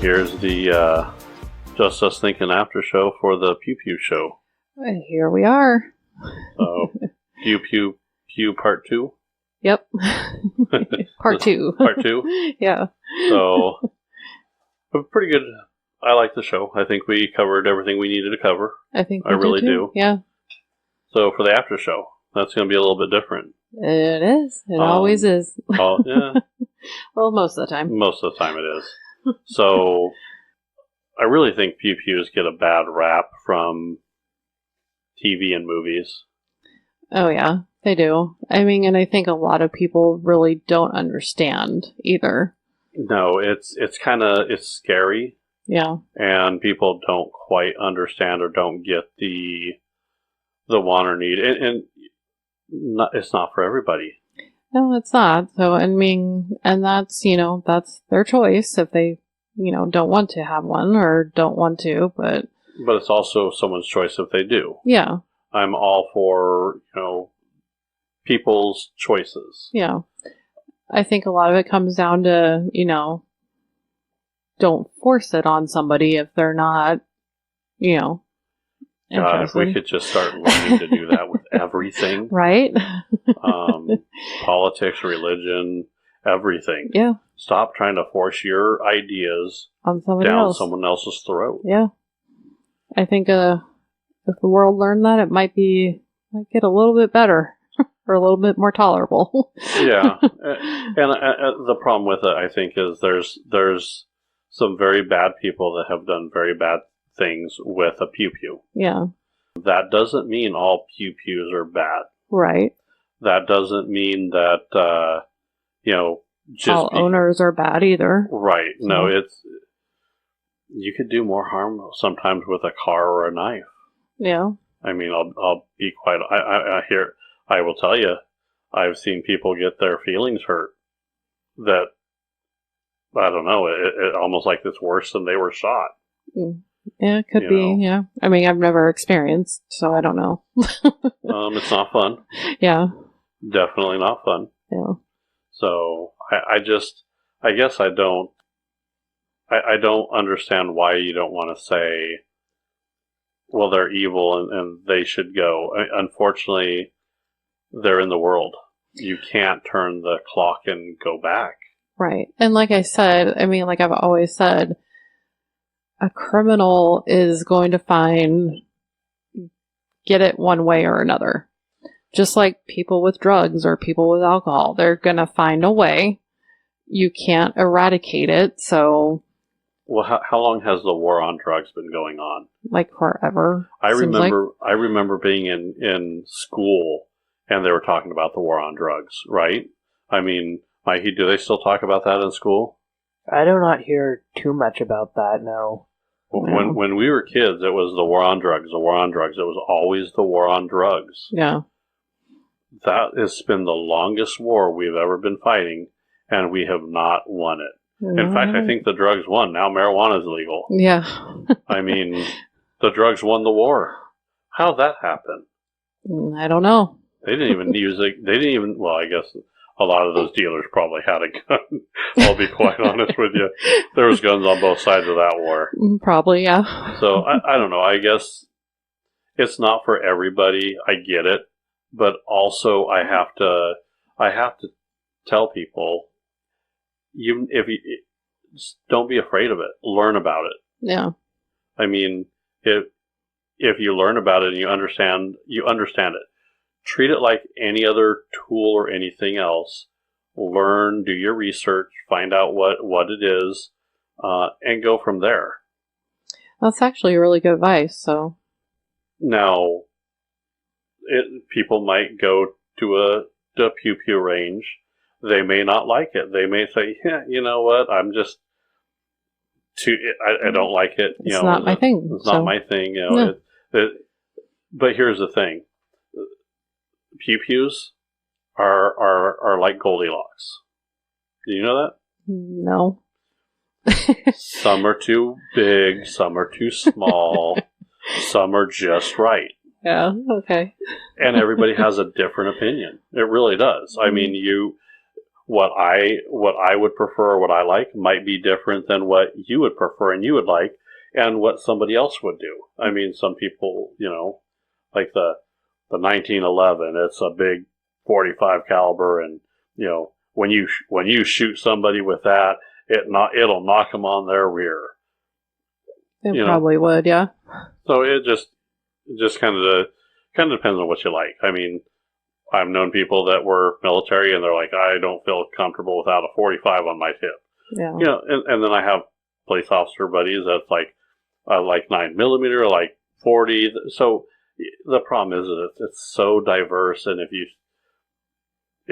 here's the Just Us Thinking after show for the Pew Pew show. And here we are. So, Pew Pew Pew Part 2? Yep. Part 2. Part 2? Yeah. So, pretty good. I like the show. I think we covered everything we needed to cover. I think I really do. Yeah. So, for the after show, that's going to be a little bit different. It is. It always is. Oh, yeah. Well, most of the time. Most of the time it is. So, I really think Pew Pews get a bad rap from TV and movies. Oh, yeah. They do. I mean, and I think a lot of people really don't understand either. No, it's scary. Yeah. And people don't quite understand or don't get the want or need. And it's not for everybody. No, it's not. So, I mean, and that's, that's their choice if they, don't want to have one or don't want to, but it's also someone's choice if they do. Yeah. I'm all for, people's choices. Yeah. I think a lot of it comes down to, don't force it on somebody if they're not, God, if we could just start learning to do that with everything. Right? Politics, religion, everything. Yeah. Stop trying to force your ideas on down someone else's throat. Yeah. I think if the world learned that, it might get a little bit better or a little bit more tolerable. Yeah. And the problem with it, I think, is there's some very bad people that have done very bad things with a pew pew. Yeah. That doesn't mean all pew pews are bad. Right. That doesn't mean that, just all owners are bad either. Right. No, you could do more harm sometimes with a car or a knife. Yeah. I mean, I'll be quite, I will tell you, I've seen people get their feelings hurt that, I don't know, it almost like it's worse than they were shot. Yeah, it could be, yeah. I mean, I've never experienced, so I don't know. It's not fun. Yeah. Definitely not fun. Yeah. So, I guess I don't understand why you don't want to say, well, they're evil and they should go. Unfortunately, they're in the world. You can't turn the clock and go back. Right. And like I said, I mean, like I've always said, a criminal is going to get it one way or another. Just like people with drugs or people with alcohol, they're going to find a way. You can't eradicate it, so... Well, how long has the war on drugs been going on? Like forever. I remember being in school and they were talking about the war on drugs, right? I mean, Mikey, do they still talk about that in school? I do not hear too much about that, no. When we were kids, it was the war on drugs, the war on drugs. It was always the war on drugs. Yeah. That has been the longest war we've ever been fighting, and we have not won it. In fact, I think the drugs won. Now marijuana is legal. Yeah. I mean, the drugs won the war. How'd that happen? I don't know. They didn't even use it. They didn't even, well, I guess a lot of those dealers probably had a gun. I'll be quite honest with you. There was guns on both sides of that war. Probably, yeah. So, I don't know. I guess it's not for everybody. I get it. But also, I have to tell people, don't be afraid of it. Learn about it. Yeah. I mean, if you learn about it and you understand it. Treat it like any other tool or anything else. Learn, do your research, find out what it is, and go from there. That's actually really good advice. So now, people might go to a Pew Pew range. They may not like it. They may say, "Yeah, you know what? I'm just I don't like it. It's not my thing. It's not my thing. No. But here's the thing: Pew Pews are like Goldilocks. Do you know that? No. Some are too big. Some are too small. Some are just right. Yeah. Okay. And everybody has a different opinion. It really does. I mean, what I would prefer, what I like, might be different than what you would prefer and you would like, and what somebody else would do. I mean, some people, like the 1911, it's a big 45 caliber, and when you shoot somebody with that, it'll knock them on their rear. It probably would, yeah. So it just kind of depends on what you like. I mean, I've known people that were military, and they're like, I don't feel comfortable without a 45 on my hip. Yeah. And then I have police officer buddies that's like, I like 9mm, I like 40. So the problem is that it's so diverse, and if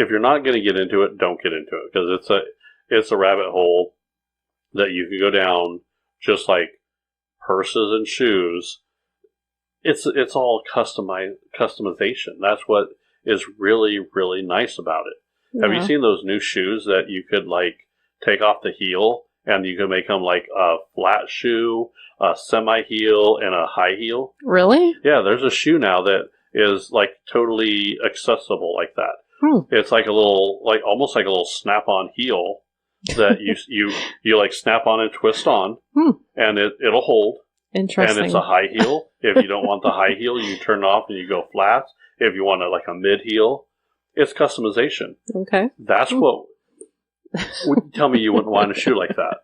you're not going to get into it, don't get into it, because it's a rabbit hole that you can go down, just like purses and shoes. It's all customization. That's what is really, really nice about it. Yeah. Have you seen those new shoes that you could like take off the heel and you can make them like a flat shoe, a semi-heel, and a high heel? Really? Yeah, there's a shoe now that is like totally accessible like that. It's like almost like a little snap-on heel that you like snap on and twist on, and it'll hold. Interesting. And it's a high heel. If you don't want the high heel, you turn it off and you go flats. If you want a mid heel, it's customization. Okay. That's what. Tell me you wouldn't want a shoe like that.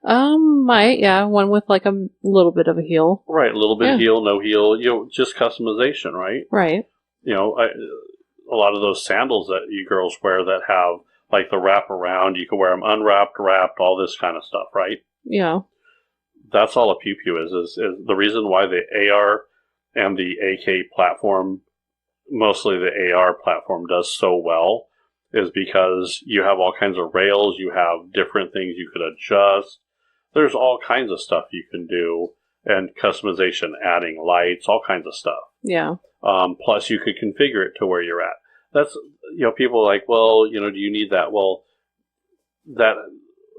Might, yeah. One with like a little bit of a heel. Right, a little bit of heel, no heel. Just customization, right? Right. A lot of those sandals that you girls wear that have like the wrap around, you can wear them unwrapped, wrapped, all this kind of stuff, right? Yeah. That's all a Pew Pew is the reason why the AR and the AK platform, mostly the AR platform, does so well is because you have all kinds of rails, you have different things you could adjust. There's all kinds of stuff you can do, and customization, adding lights, all kinds of stuff. Yeah. Plus, you could configure it to where you're at. That's, people are like, well, do you need that? Well, that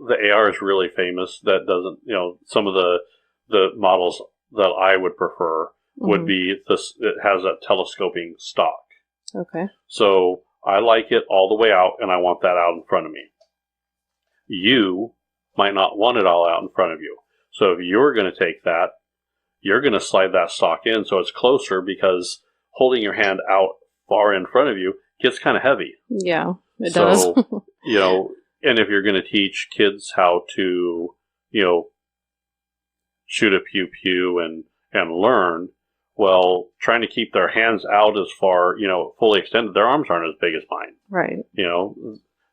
the AR is really famous. That doesn't, some of the models that I would prefer would be this. It has a telescoping stock. Okay. So I like it all the way out, and I want that out in front of me. You might not want it all out in front of you. So if you're going to take that, you're going to slide that stock in so it's closer, because holding your hand out far in front of you gets kind of heavy. Yeah, it does. And if you're going to teach kids how to, shoot a pew pew and learn, well, trying to keep their hands out as far, fully extended, their arms aren't as big as mine. Right.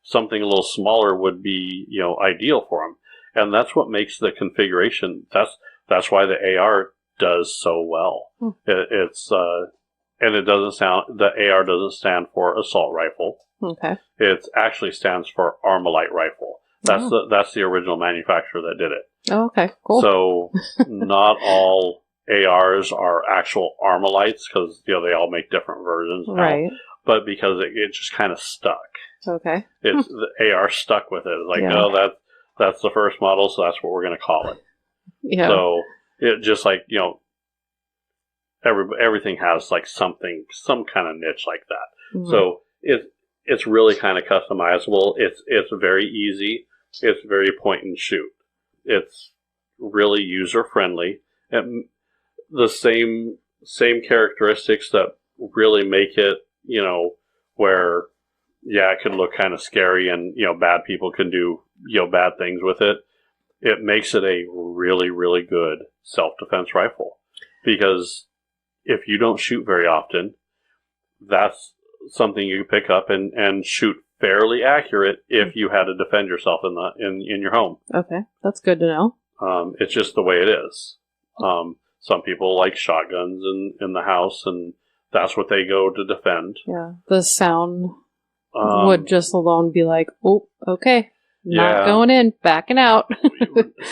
Something a little smaller would be, ideal for them. And that's what makes the configuration, that's why the AR does so well. And the AR doesn't stand for assault rifle. Okay. It actually stands for Armalite rifle. That's the original manufacturer that did it. Oh, okay, cool. So not all ARs are actual Armalites, because they all make different versions now. Right. But because it just kind of stuck. Okay. It's the AR stuck with it. It's like, that's the first model, so that's what we're going to call it. Yeah. So it just like, everything has like some kind of niche like that. Mm-hmm. So it's really kind of customizable. It's very easy. It's very point and shoot. It's really user friendly, and the same characteristics that really make it, where it can look kind of scary, and bad people can do bad things with it. It makes it a really, really good self-defense rifle, because if you don't shoot very often, that's something you pick up and shoot fairly accurate if you had to defend yourself in your home. Okay, that's good to know. It's just the way it is. Some people like shotguns in the house, and that's what they go to defend. Yeah, the sound would just alone be like, oh, okay, not going in, backing out.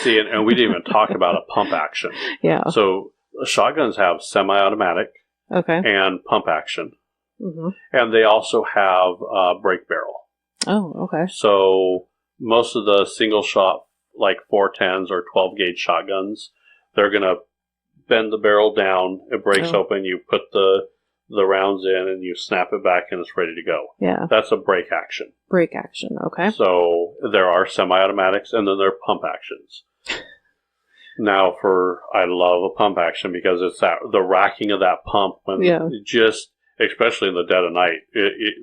See, and we didn't even talk about a pump action. Yeah. So shotguns have semi-automatic and pump action. Mm-hmm. And they also have break barrel. Oh, okay. So most of the single shot, like 410s or 12 gauge shotguns, they're going to bend the barrel down. It breaks open. You put the the rounds in and you snap it back and it's ready to go. Yeah. That's a break action. Break action. Okay. So there are semi-automatics and then there are pump actions. Now I love a pump action because it's the racking of that pump when especially in the dead of night,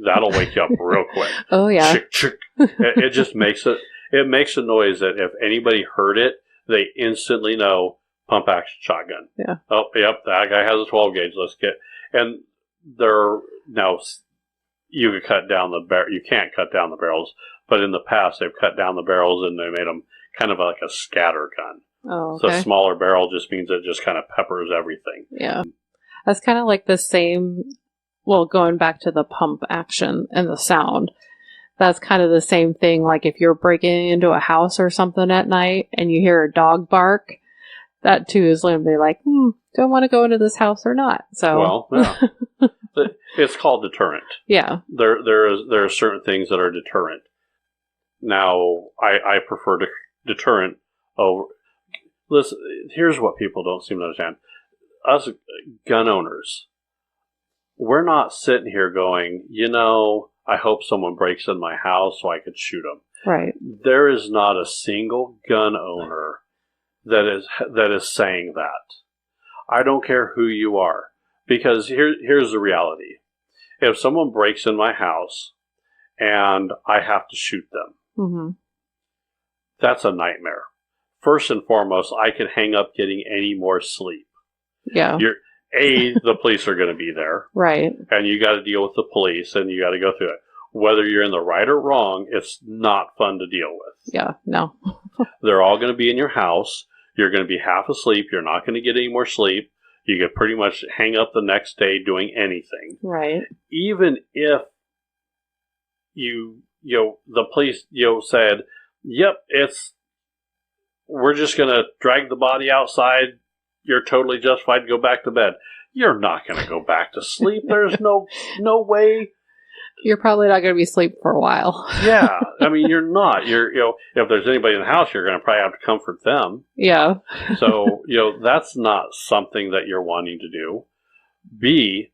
that'll wake you up real quick. Oh yeah. Chick, chick. It just makes it makes a noise that if anybody heard it, they instantly know pump action shotgun. Yeah. Oh, yep, that guy has a 12 gauge. Let's get. And now you could cut down the barrel. You can't cut down the barrels, but in the past they've cut down the barrels and they made them kind of like a scatter gun. Oh, okay. So a smaller barrel just means it just kind of peppers everything. Yeah. That's kind of like the same, well, going back to the pump action and the sound, that's kind of the same thing. Like if you're breaking into a house or something at night and you hear a dog bark, that too is going to be like, do I want to go into this house or not? So, well, yeah. It's called deterrent. Yeah. There are certain things that are deterrent. Now, I prefer deterrent over. Listen, here's what people don't seem to understand. Us gun owners, we're not sitting here going, I hope someone breaks in my house so I could shoot them. Right. There is not a single gun owner that is saying that. I don't care who you are, because here's the reality. If someone breaks in my house and I have to shoot them, that's a nightmare. First and foremost, I can hang up getting any more sleep. Yeah. The police are going to be there. Right. And you got to deal with the police and you got to go through it. Whether you're in the right or wrong, it's not fun to deal with. Yeah, no. They're all going to be in your house. You're going to be half asleep. You're not going to get any more sleep. You could pretty much hang up the next day doing anything. Right. Even if the police, said, yep, we're just going to drag the body outside. You're totally justified to go back to bed. You're not going to go back to sleep. There's no way. You're probably not going to be asleep for a while. Yeah. I mean, you're not. If there's anybody in the house, you're going to probably have to comfort them. Yeah. So, that's not something that you're wanting to do. B,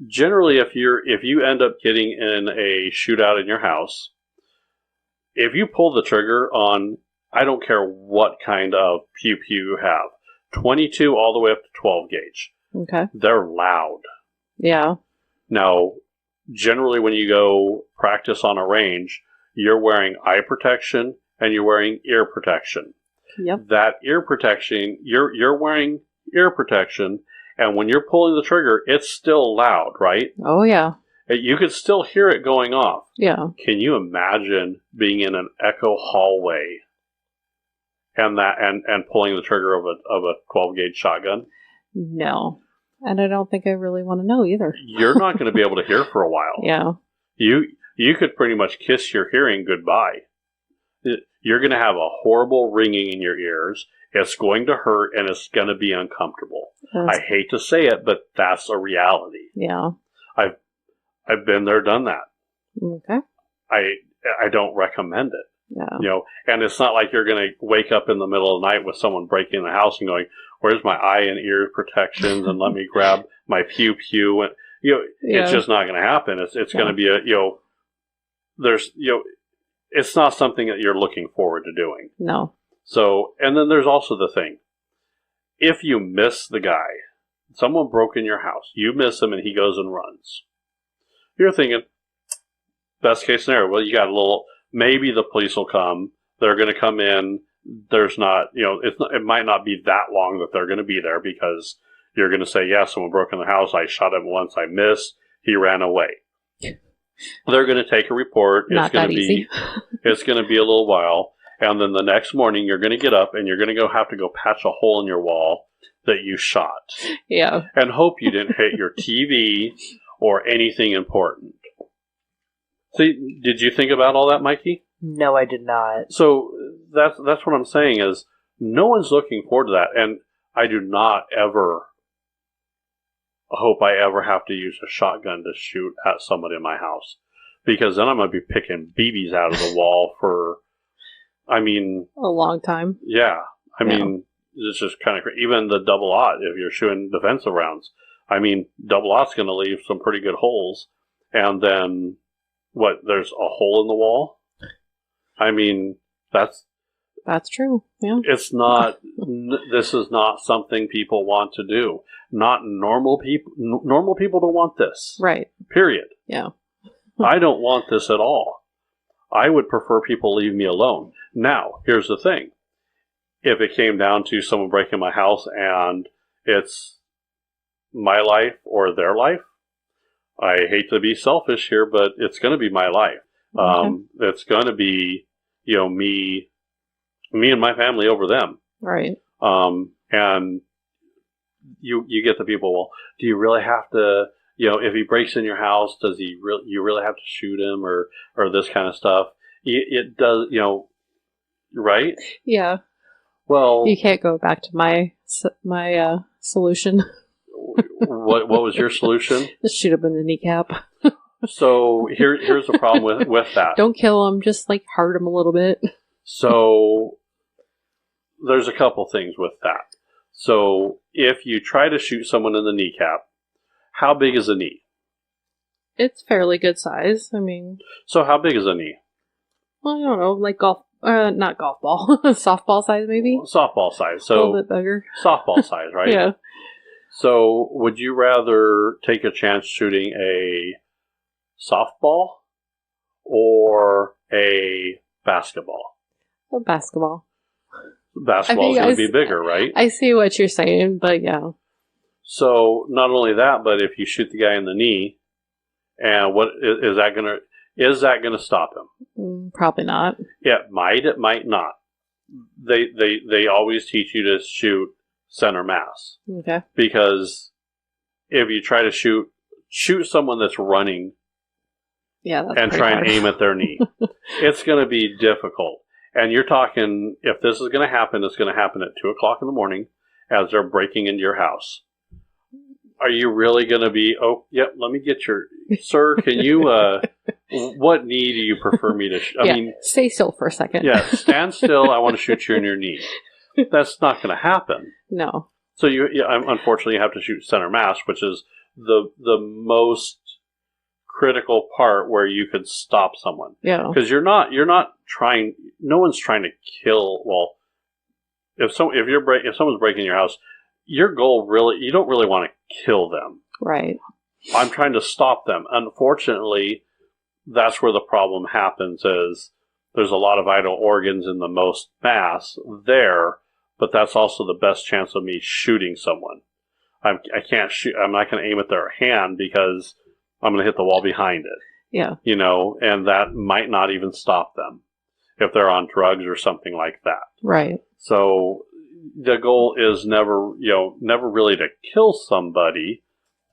generally, if you end up getting in a shootout in your house, if you pull the trigger on, I don't care what kind of Pew Pew you have, 22 all the way up to 12 gauge. Okay. They're loud. Yeah. Now, generally when you go practice on a range, you're wearing eye protection and you're wearing ear protection. Yep. That ear protection, you're wearing ear protection, and when you're pulling the trigger, it's still loud, right? Oh, yeah. You could still hear it going off. Yeah. Can you imagine being in an echo hallway and pulling the trigger of a 12 gauge shotgun? No. And I don't think I really want to know either. You're not going to be able to hear for a while. Yeah. You could pretty much kiss your hearing goodbye. You're going to have a horrible ringing in your ears. It's going to hurt and it's going to be uncomfortable. I hate to say it, but that's a reality. Yeah. I've been there, done that. Okay. I don't recommend it. Yeah. And it's not like you're going to wake up in the middle of the night with someone breaking in the house and going, where's my eye and ear protections, and let me grab my Pew Pew, and it's just not going to happen. It's going to be it's not something that you're looking forward to doing. No. So, and then there's also the thing, if you miss the guy, someone broke in your house, you miss him and he goes and runs. You're thinking, best case scenario, well, you got maybe the police will come, they're going to come in. There's not, it might not be that long that they're going to be there, because you're going to say, yeah, someone broke in the house. I shot him once. I missed. He ran away. They're going to take a report. Not that easy. It's going to be a little while. And then the next morning you're going to get up and you're going to have to go patch a hole in your wall that you shot. Yeah. And hope you didn't hit your TV or anything important. See, did you think about all that, Mikey? No, I did not. So that's what I'm saying is no one's looking forward to that. And I do not ever hope I ever have to use a shotgun to shoot at somebody in my house, because then I'm going to be picking BBs out of the wall for, a long time. Yeah. I mean, it's just kind of, even the double-aught, if you're shooting defensive rounds, I mean, double augh's going to leave some pretty good holes. And then, there's a hole in the wall? I mean, that's true. Yeah. It's not, this is not something people want to do. Not normal people. Normal people don't want this. Right. Period. Yeah. I don't want this at all. I would prefer people leave me alone. Now, here's the thing. If it came down to someone breaking my house and it's my life or their life, I hate to be selfish here, but it's going to be my life. Okay. It's going to be, me and my family over them. Right. And you get the people, well, do you really have to, if he breaks in your house, does you really have to shoot him or this kind of stuff? It does, right? Yeah. Well, you can't go back to my solution. What was your solution? Just shoot him in the kneecap. So here's the problem with that. Don't kill him, just hurt him a little bit. So there's a couple things with that. So if you try to shoot someone in the kneecap, how big is a knee? It's fairly good size. I mean, so how big is a knee? Well, I don't know, golf, not golf ball, softball size maybe. Softball size. So a little bit bigger. Softball size, right? Yeah. So would you rather take a chance shooting a softball or a basketball? A basketball. Basketball's going to be bigger, right? I see what you're saying, but yeah. So not only that, but if you shoot the guy in the knee, and what is that going to stop him? Probably not. It might not. They always teach you to shoot center mass. Okay. Because if you try to shoot someone that's running, and try and aim at their knee, it's going to be difficult. And you're talking, if this is going to happen, it's going to happen at 2 o'clock in the morning as they're breaking into your house. Are you really going to be, let me get your, sir, can you, what knee do you prefer me to shoot? I mean, stay still for a second. Yeah, stand still, I want to shoot you in your knee. That's not going to happen. No. So unfortunately you have to shoot center mass, which is the most critical part where you could stop someone. Yeah. Because you're not trying, no one's trying to kill, if someone's breaking your house, your goal really, you don't really want to kill them. Right. I'm trying to stop them. Unfortunately, that's where the problem happens is there's a lot of vital organs in the most mass there, but that's also the best chance of me shooting someone. I can't shoot, I'm not going to aim at their hand because I'm going to hit the wall behind it. Yeah. And that might not even stop them if they're on drugs or something like that. Right. So the goal is never really to kill somebody,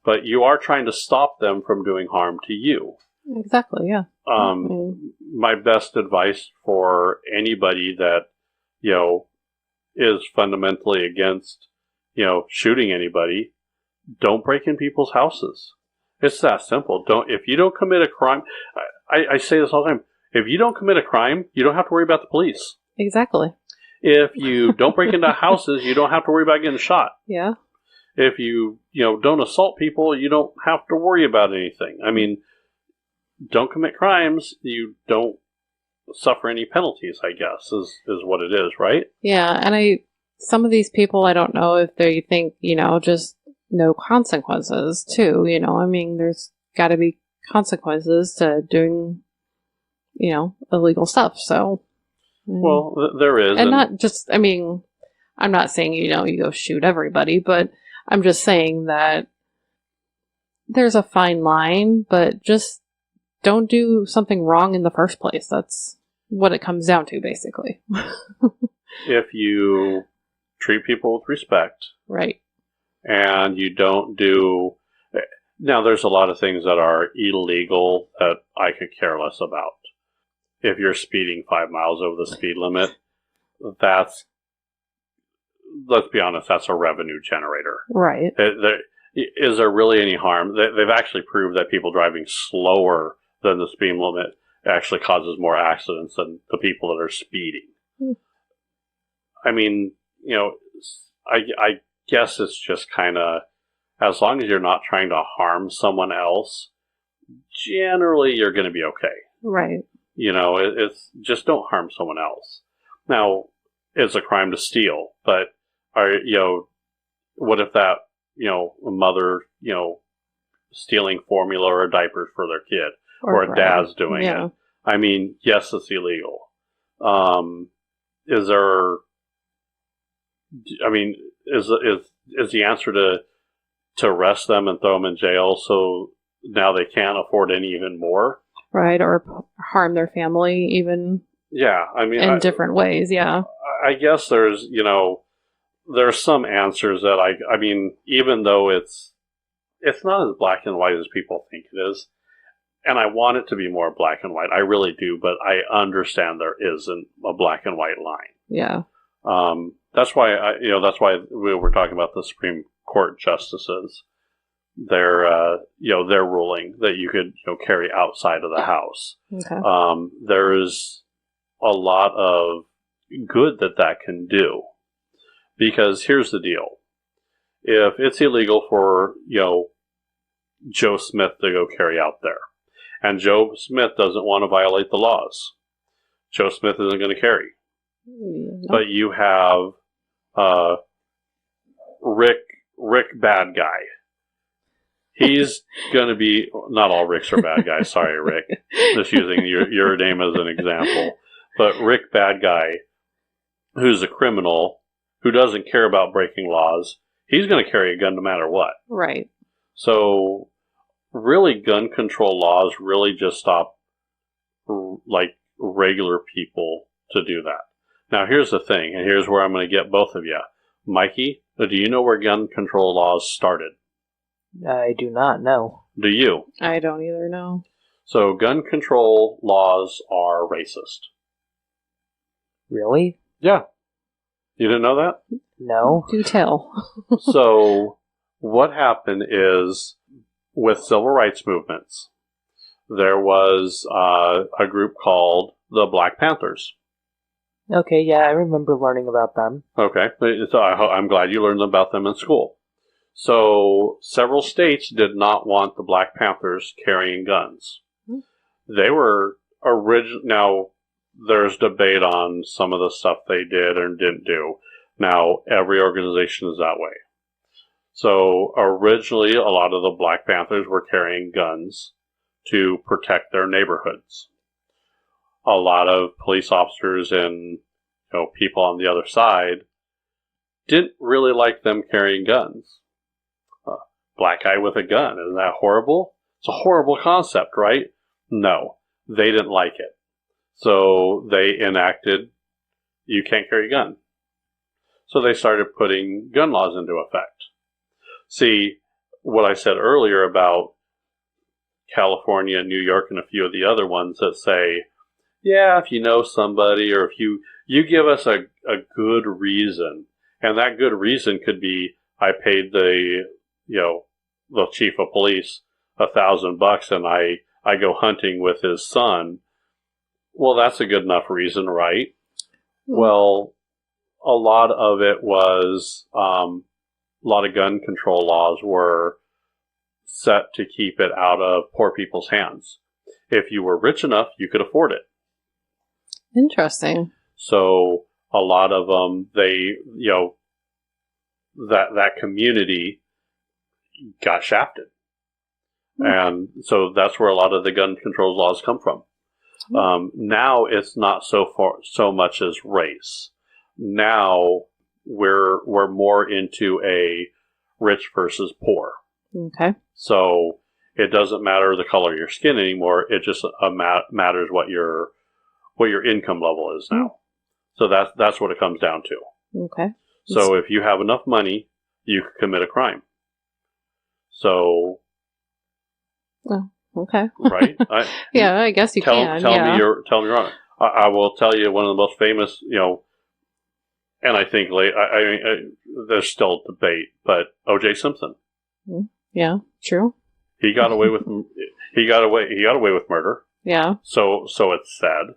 but you are trying to stop them from doing harm to you. Exactly, yeah. My best advice for anybody that, is fundamentally against, shooting anybody, don't break in people's houses. It's that simple. If you don't commit a crime, I say this all the time, if you don't commit a crime, you don't have to worry about the police. Exactly. If you don't break into houses, you don't have to worry about getting shot. Yeah. If you, don't assault people, you don't have to worry about anything. I mean, don't commit crimes, you don't suffer any penalties, I guess, is what it is, right? Yeah, and some of these people, I don't know if they think, just no consequences, too, I mean, there's got to be consequences to doing, illegal stuff, so. Well, there is. And not just, I mean, I'm not saying, you go shoot everybody, but I'm just saying that there's a fine line, but just don't do something wrong in the first place. That's what it comes down to, basically. If you treat people with respect. Right. And you don't do... Now, there's a lot of things that are illegal that I could care less about. If you're speeding 5 miles over the speed limit, let's be honest, that's a revenue generator. Right. Is there really any harm? They've actually proved that people driving slower than the speed limit actually causes more accidents than the people that are speeding. I mean, I guess it's just kind of as long as you're not trying to harm someone else, generally you're going to be okay. Right. It's just don't harm someone else. Now, it's a crime to steal, but what if that, a mother, stealing formula or diapers for their kid, or a bread. dad's doing Yeah. it? I mean, yes, it's illegal. Is the answer to arrest them and throw them in jail so now they can't afford any even more? Right, or harm their family even. Yeah, in different ways. Yeah, I guess there's some answers that even though it's not as black and white as people think it is, and I want it to be more black and white. I really do, but I understand there isn't a black and white line. Yeah. That's why we were talking about the Supreme Court justices. Their ruling that you could carry outside of the house. Okay. There's a lot of good that can do, because here's the deal: if it's illegal for Joe Smith to go carry out there, and Joe Smith doesn't want to violate the laws, Joe Smith isn't going to carry. No. But you have Rick bad guy. He's going to be, not all Ricks are bad guys. Sorry, Rick. Just using your name as an example. But Rick bad guy, who's a criminal, who doesn't care about breaking laws, he's going to carry a gun no matter what. Right. So really, gun control laws really just stop regular people to do that. Now, here's the thing, and here's where I'm going to get both of you. Mikey, do you know where gun control laws started? I do not know. Do you? I don't either know. So, gun control laws are racist. Really? Yeah. You didn't know that? No. Do tell. So, what happened is, with civil rights movements, there was a group called the Black Panthers. Okay, yeah, I remember learning about them. Okay, so I'm glad you learned about them in school. So, several states did not want the Black Panthers carrying guns. They were now, there's debate on some of the stuff they did and didn't do. Now, every organization is that way. So, originally, a lot of the Black Panthers were carrying guns to protect their neighborhoods. A lot of police officers and people on the other side didn't really like them carrying guns. Black guy with a gun, isn't that horrible? It's a horrible concept, right? No, they didn't like it. So they enacted, you can't carry a gun. So they started putting gun laws into effect. See, what I said earlier about California, New York, and a few of the other ones that say, yeah, if you know somebody, or if you give us a good reason, and that good reason could be, I paid the chief of police $1,000 and I go hunting with his son. Well, that's a good enough reason, right? Well, a lot of it was, a lot of gun control laws were set to keep it out of poor people's hands. If you were rich enough, you could afford it. Interesting. So a lot of them, that community got shafted. And so that's where a lot of the gun control laws come from. Now it's not so much as race. Now we're more into a rich versus poor. Okay. So it doesn't matter the color of your skin anymore. It just matters what your income level is now. So that's what it comes down to. Okay. So if you have enough money, you can commit a crime. So. Oh, okay. Right? Yeah, I guess you can. Tell me you're wrong. I will tell you one of the most famous, and I think there's still debate, but O.J. Simpson. Yeah, true. He got away with murder. Yeah. So it's said.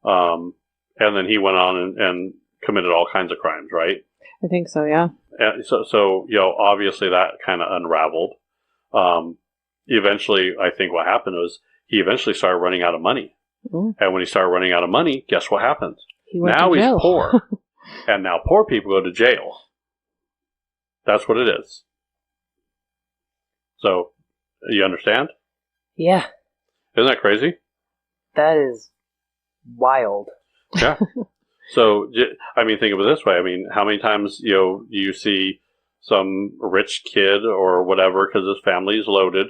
And then he went on and committed all kinds of crimes, right? I think so, yeah. So obviously that kind of unraveled. Eventually, I think what happened was he eventually started running out of money. Mm. And when he started running out of money, guess what happens? He went Now to jail. he's poor. And now poor people go to jail. That's what it is. So, you understand? Yeah, Isn't that crazy? that is wild. Yeah. So, think of it this way. How many times, you see some rich kid or whatever, because his family is loaded,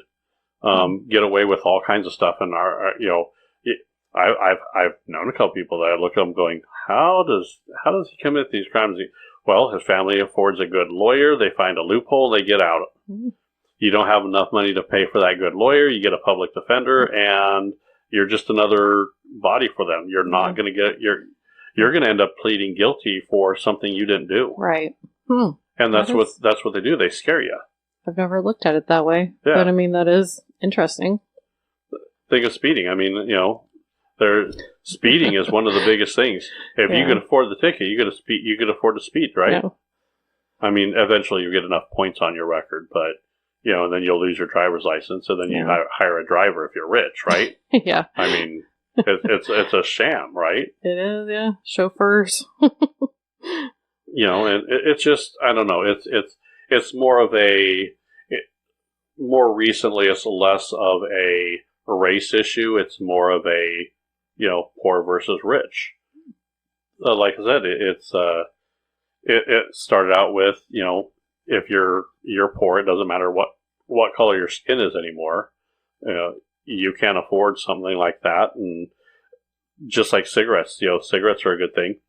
get away with all kinds of stuff. And, I've known a couple people that I look at them going, how does he commit these crimes? Well, his family affords a good lawyer. They find a loophole. They get out. Mm. You don't have enough money to pay for that good lawyer. You get a public defender, and you're just another body for them. You're not going to get you're going to end up pleading guilty for something you didn't do. Right. And that's what they do. They scare you. I've never looked at it that way. Yeah. But that is interesting. Think of speeding. Speeding is one of the biggest things. If you can afford the ticket, you could afford to speed, right? Yeah. Eventually you get enough points on your record, but and then you'll lose your driver's license, and then you hire a driver if you're rich, right? Yeah. It's a sham, right? It is, yeah. Chauffeurs. And it's just, I don't know. It's more of more recently, it's less of a race issue. It's more of a, poor versus rich. Like I said, it started out with, if you're poor, it doesn't matter what color your skin is anymore. You can't afford something like that. And just like cigarettes, cigarettes are a good thing.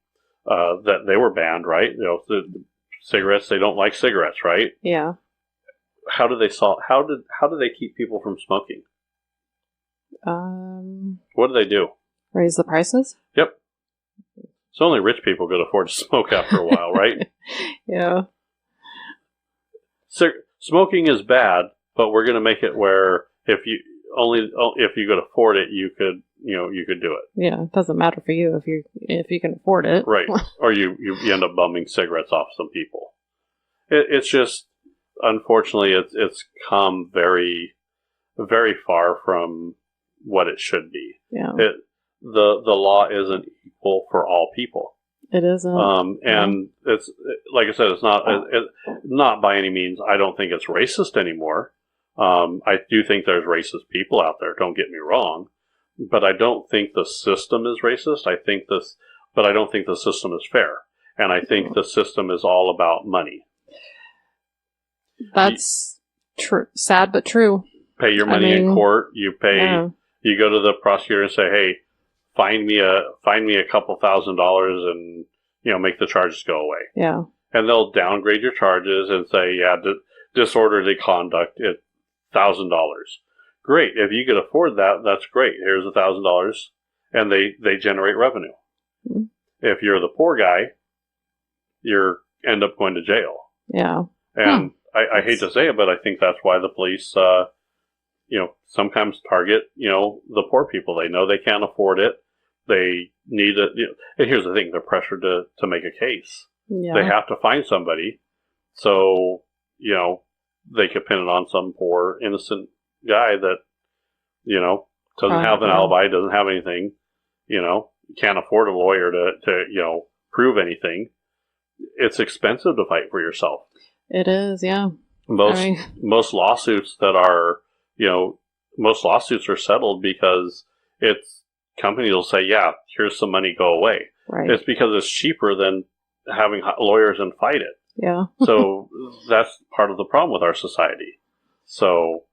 That they were banned, right? The cigarettes, they don't like cigarettes, right? Yeah. How do they keep people from smoking? What do they do? Raise the prices? Yep. So only rich people could afford to smoke after a while, right? Yeah. Smoking is bad, but we're going to make it where if you could afford it, you could do it. Yeah, it doesn't matter for you if you can afford it. Right. Or you end up bumming cigarettes off some people. It's just, unfortunately, it's come very, very far from what it should be. Yeah. The law isn't equal for all people. It isn't. And it's, like I said, it's not by any means, I don't think it's racist anymore. I do think there's racist people out there, don't get me wrong. But I don't think the system is racist. But I don't think the system is fair. And I think the system is all about money. That's true. Sad but true. Pay your money in court. You go to the prosecutor and say, "Hey, find me a couple $1,000s and make the charges go away." Yeah. And they'll downgrade your charges and say, disorderly conduct, $1,000. Great. If you could afford that, that's great. Here's $1,000, and they generate revenue. Mm-hmm. If you're the poor guy, you end up going to jail. Yeah. And I hate to say it, but I think that's why the police, sometimes target, the poor people. They know they can't afford it. They need it. And here's the thing: they're pressured to make a case. Yeah. They have to find somebody. So, they could pin it on some poor innocent guy that, doesn't have an alibi, doesn't have anything, can't afford a lawyer to prove anything. It's expensive to fight for yourself. It is, yeah. Most lawsuits are settled because companies will say, yeah, here's some money, go away. Right. It's because it's cheaper than having lawyers and fight it. Yeah. So that's part of the problem with our society. So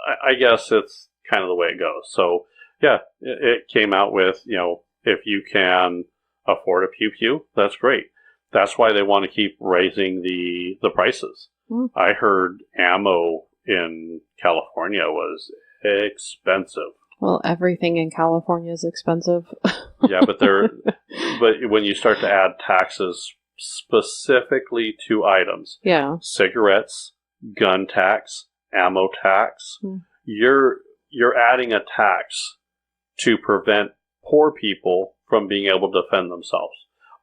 I guess it's kind of the way it goes. So yeah, it came out with, if you can afford a Pew Pew, that's great. That's why they want to keep raising the prices. Mm. I heard ammo in California was expensive. Well, everything in California is expensive. Yeah, but when you start to add taxes specifically to items, cigarettes, gun tax, ammo tax, you're adding a tax to prevent poor people from being able to defend themselves.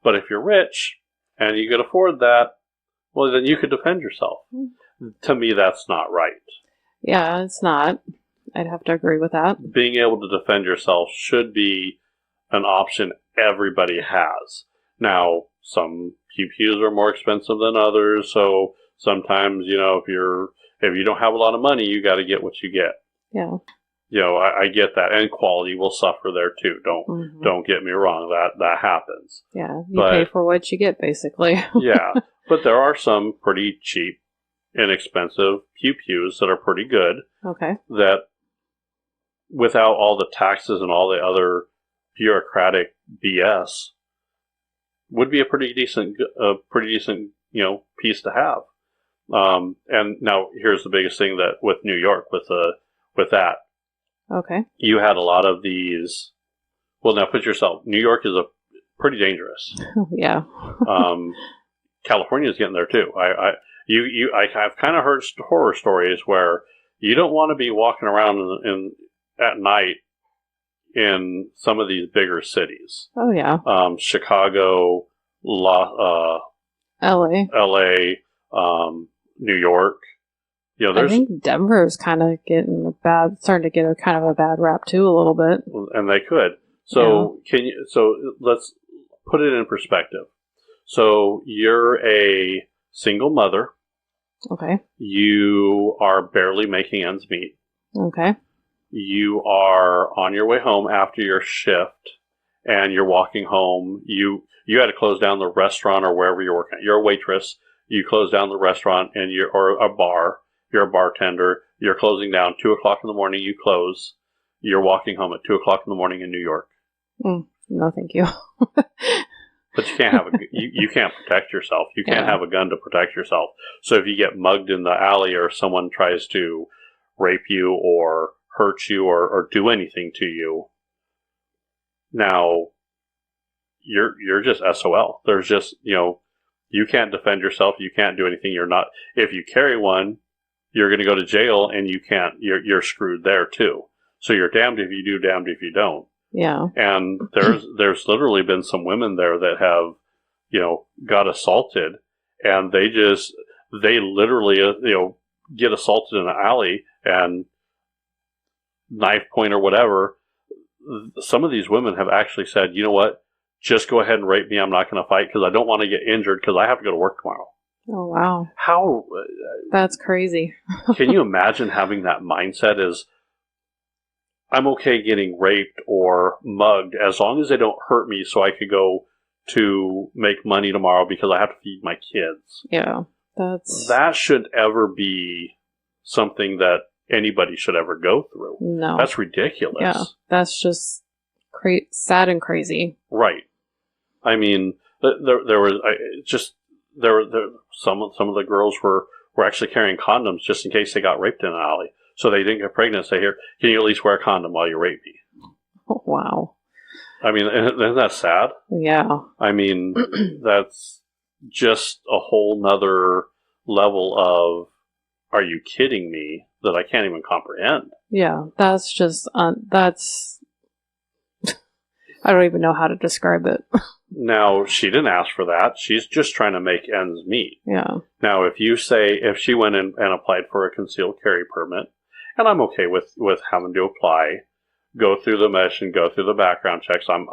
But if you're rich and you can afford that, Well, then you could defend yourself. To me, that's not right. Yeah, it's not. I'd have to agree with that. Being able to defend yourself should be an option everybody has. Now, some Pew Pews are more expensive than others, so sometimes, if you don't have a lot of money, you got to get what you get. Yeah. I get that, and quality will suffer there too. Don't get me wrong, that happens. Yeah, you pay for what you get, basically. Yeah, but there are some pretty cheap, inexpensive Pew Pews that are pretty good. Okay. That, without all the taxes and all the other bureaucratic BS, would be a pretty decent piece to have. And now here's the biggest thing that with New York with that. Okay. You had a lot of these. Well, now put yourself. New York is pretty dangerous. Yeah. California is getting there too. I've kind of heard horror stories where you don't want to be walking around at night in some of these bigger cities. Oh yeah. Chicago, L.A., New York. I think Denver is kind of starting to get a kind of a bad rap too, a little bit. And they could. So let's put it in perspective. So you're a single mother. Okay. You are barely making ends meet. Okay. You are on your way home after your shift, and you're walking home. You had to close down the restaurant or wherever you're working. You're a waitress. You close down the restaurant or a bar. You're a bartender. You're closing down 2 o'clock in the morning. You close. You're walking home at 2 o'clock in the morning in New York. No, thank you. But you can't you can't protect yourself. You can't have a gun to protect yourself. So if you get mugged in the alley or someone tries to rape you or hurt you or do anything to you, now you're just SOL. There's just, you can't defend yourself. You can't do anything. If you carry one, you're going to go to jail, and you're screwed there too. So you're damned if you do, damned if you don't. Yeah. And there's literally been some women there that have, got assaulted, and they literally, get assaulted in an alley and knife point or whatever. Some of these women have actually said, you know what, just go ahead and rape me. I'm not going to fight because I don't want to get injured because I have to go to work tomorrow. Oh, wow. How? That's crazy. Can you imagine having that mindset is, I'm okay getting raped or mugged as long as they don't hurt me so I could go to make money tomorrow because I have to feed my kids. Yeah. That should ever be something that anybody should ever go through. No. That's ridiculous. Yeah. That's just sad and crazy. Right. I mean, there was some of the girls were actually carrying condoms just in case they got raped in an alley. So they didn't get pregnant. Say, here, can you at least wear a condom while you rape me? Oh, wow. I mean, isn't that sad? Yeah. I mean, that's just a whole nother level of, are you kidding me, that I can't even comprehend. Yeah, that's just, I don't even know how to describe it. Now, she didn't ask for that. She's just trying to make ends meet. Yeah. Now, if she went in and applied for a concealed carry permit, and I'm okay with having to apply, go through the mesh and go through the background checks, I'm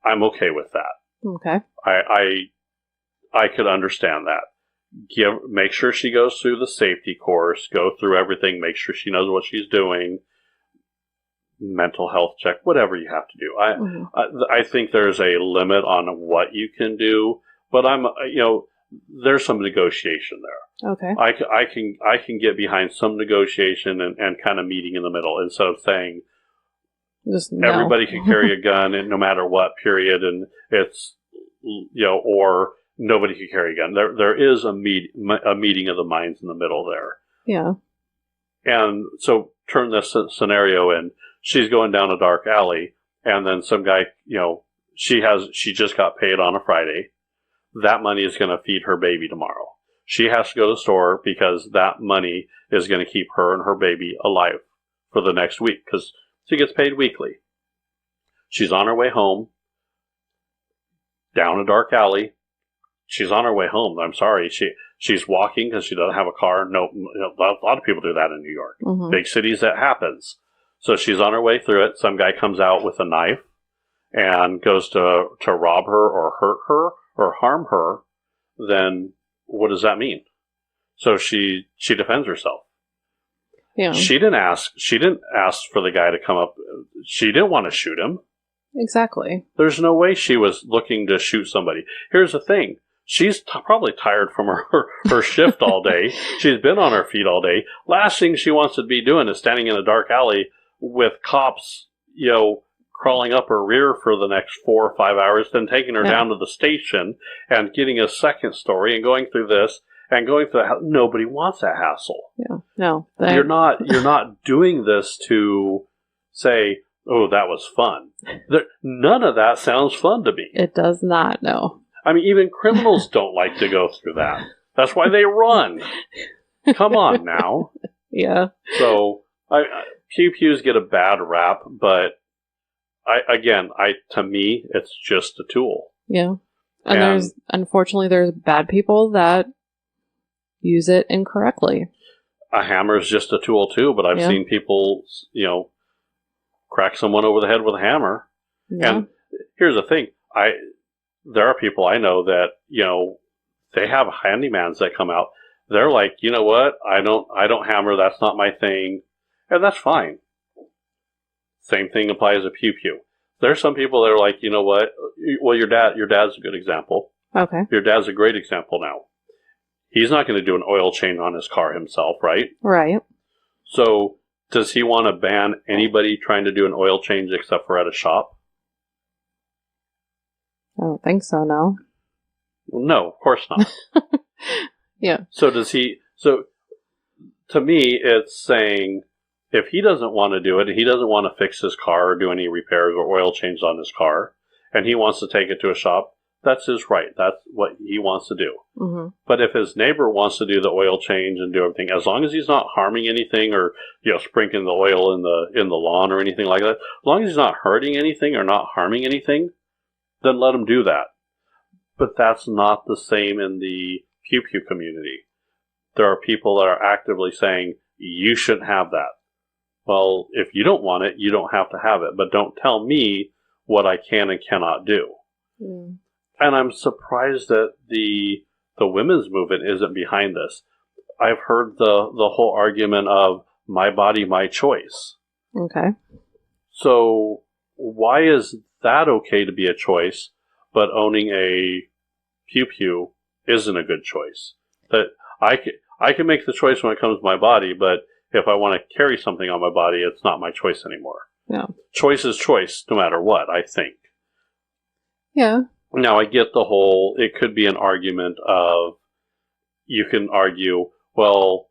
okay with that. Okay. I could understand that. Make sure she goes through the safety course, go through everything, make sure she knows what she's doing, mental health check, whatever you have to do. I think there's a limit on what you can do, but there's some negotiation there. Okay. I can get behind some negotiation and kind of meeting in the middle instead of saying just no. Everybody can carry a gun and no matter what period, and it's or nobody can carry a gun. There is a meeting of the minds in the middle there. Yeah. And so turn this scenario in. She's going down a dark alley, and then some guy, she just got paid on a Friday. That money is going to feed her baby tomorrow. She has to go to the store because that money is going to keep her and her baby alive for the next week because she gets paid weekly. She's on her way home, down a dark alley, she's on her way home. I'm sorry. She's walking because she doesn't have a car. No, a lot of people do that in New York. Mm-hmm. Big cities, that happens. So she's on her way through it. Some guy comes out with a knife and goes to rob her or hurt her or harm her. Then what does that mean? So she defends herself. Yeah. She didn't ask for the guy to come up. She didn't want to shoot him. Exactly. There's no way she was looking to shoot somebody. Here's the thing. She's probably tired from her shift all day. She's been on her feet all day. Last thing she wants to be doing is standing in a dark alley with cops, crawling up her rear for the next 4 or 5 hours, then taking her down to the station and getting a second story and going through this and going through that. Nobody wants that hassle. Yeah. No. You're not doing this to say, oh, that was fun. None of that sounds fun to me. It does not, no. I mean, even criminals don't like to go through that. That's why they run. Come on now. Yeah. So, Pew Pews get a bad rap, but to me, it's just a tool. Yeah. And unfortunately, there's bad people that use it incorrectly. A hammer is just a tool too, but I've seen people, crack someone over the head with a hammer. Yeah. And here's the thing. There are people I know that, they have handymans that come out. They're like, you know what? I don't hammer. That's not my thing. And that's fine. Same thing applies to Pew Pew. There's some people that are like, you know what? Well, your dad's a good example. Okay. Your dad's a great example now. He's not going to do an oil change on his car himself, right? Right. So does he want to ban anybody trying to do an oil change except for at a shop? I don't think so, no. No, of course not. Yeah. So to me, it's saying if he doesn't want to do it, he doesn't want to fix his car or do any repairs or oil change on his car, and he wants to take it to a shop, that's his right. That's what he wants to do. Mm-hmm. But if his neighbor wants to do the oil change and do everything, as long as he's not harming anything or sprinkling the oil in the lawn or anything like that, as long as he's not hurting anything or not harming anything, then let him do that. But that's not the same in the Pew Pew community. There are people that are actively saying, you shouldn't have that. Well, if you don't want it, you don't have to have it. But don't tell me what I can and cannot do. Mm. And I'm surprised that the women's movement isn't behind this. I've heard the whole argument of my body, my choice. Okay. So why is that okay to be a choice, but owning a Pew Pew isn't a good choice? That I can make the choice when it comes to my body, but if I want to carry something on my body, it's not my choice anymore. Yeah. Choice is choice, no matter what, I think. Yeah. Now, I get the whole, it could be an argument of, you can argue, well,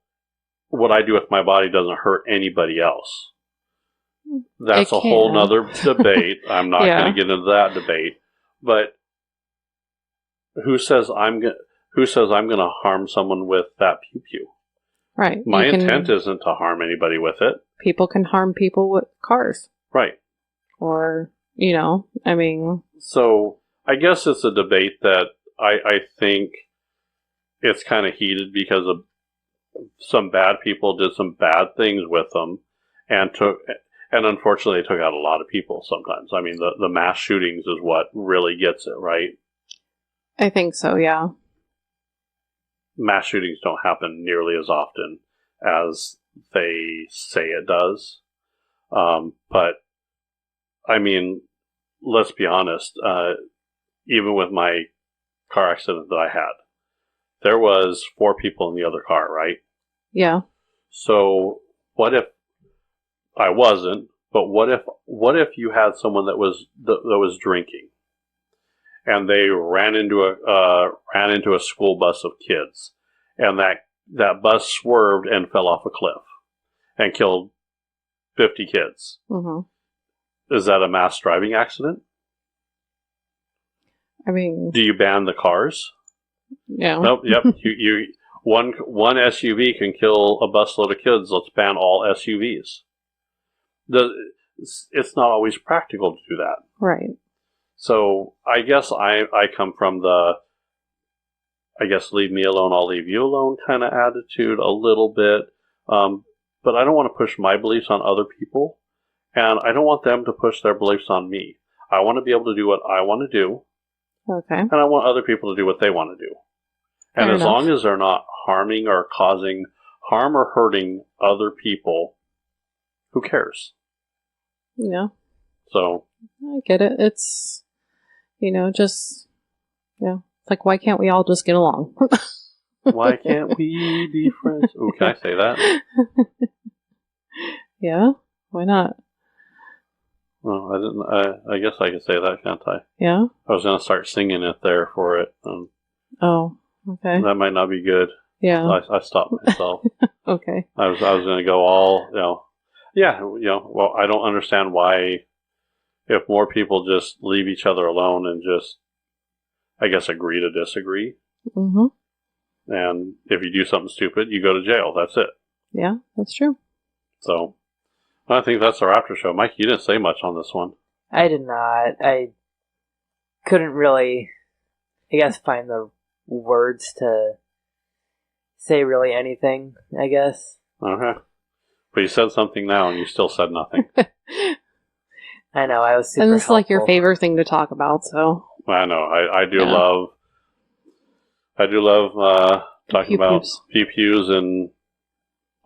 what I do with my body doesn't hurt anybody else. That's a whole nother debate. I'm not going to get into that debate. But who says I'm going to harm someone with that Pew Pew? Right. My intent isn't to harm anybody with it. People can harm people with cars. Right. Or, I mean. So I guess it's a debate that I think it's kind of heated because of some bad people did some bad things with them and unfortunately they took out a lot of people sometimes. I mean, the mass shootings is what really gets it, right? I think so, yeah. Mass shootings don't happen nearly as often as they say it does. But, I mean, let's be honest, even with my car accident that I had, there was 4 people in the other car, right? Yeah. So what if I wasn't? But what if you had someone that was drinking, and they ran into a school bus of kids, and that bus swerved and fell off a cliff and killed 50 kids? Mm-hmm. Is that a mass driving accident? I mean, do you ban the cars? Yeah. Nope. Yep. One SUV can kill a busload of kids. Let's ban all SUVs. It's not always practical to do that. Right. So I guess I come from I guess leave me alone, I'll leave you alone kind of attitude a little bit. But I don't want to push my beliefs on other people, and I don't want them to push their beliefs on me. I want to be able to do what I want to do, Okay. and I want other people to do what they want to do. And Fair as enough. long as they're not harming or causing harm or hurting other people, who cares? Yeah. So, I get it. It's, just, yeah. It's like, why can't we all just get along? why can't we be friends? Ooh, can I say that? Yeah. Why not? Oh, I didn't. I guess I could say that, can't I? Yeah. I was going to start singing it there for it. Oh, okay. That might not be good. Yeah. I stopped myself. Okay. I was going to go all, yeah, well, I don't understand why, if more people just leave each other alone and just, I guess, agree to disagree. Mm-hmm. And if you do something stupid, you go to jail. That's it. Yeah, that's true. So, I think that's our after show. Mike, you didn't say much on this one. I did not. I couldn't really, I guess, find the words to say really anything, I guess. Okay. But you said something now and you still said nothing. I know, I was super And this is like your helpful. favorite thing to talk about, so. I know. I do Yeah. love talking Pew about Pews. Pew Pews and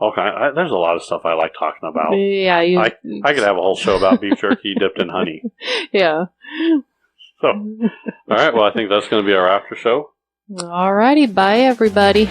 okay. There's a lot of stuff I like talking about. Yeah, I could have a whole show about beef jerky dipped in honey. Yeah. So, all right. Well, I think that's going to be our after show. Alrighty, bye everybody.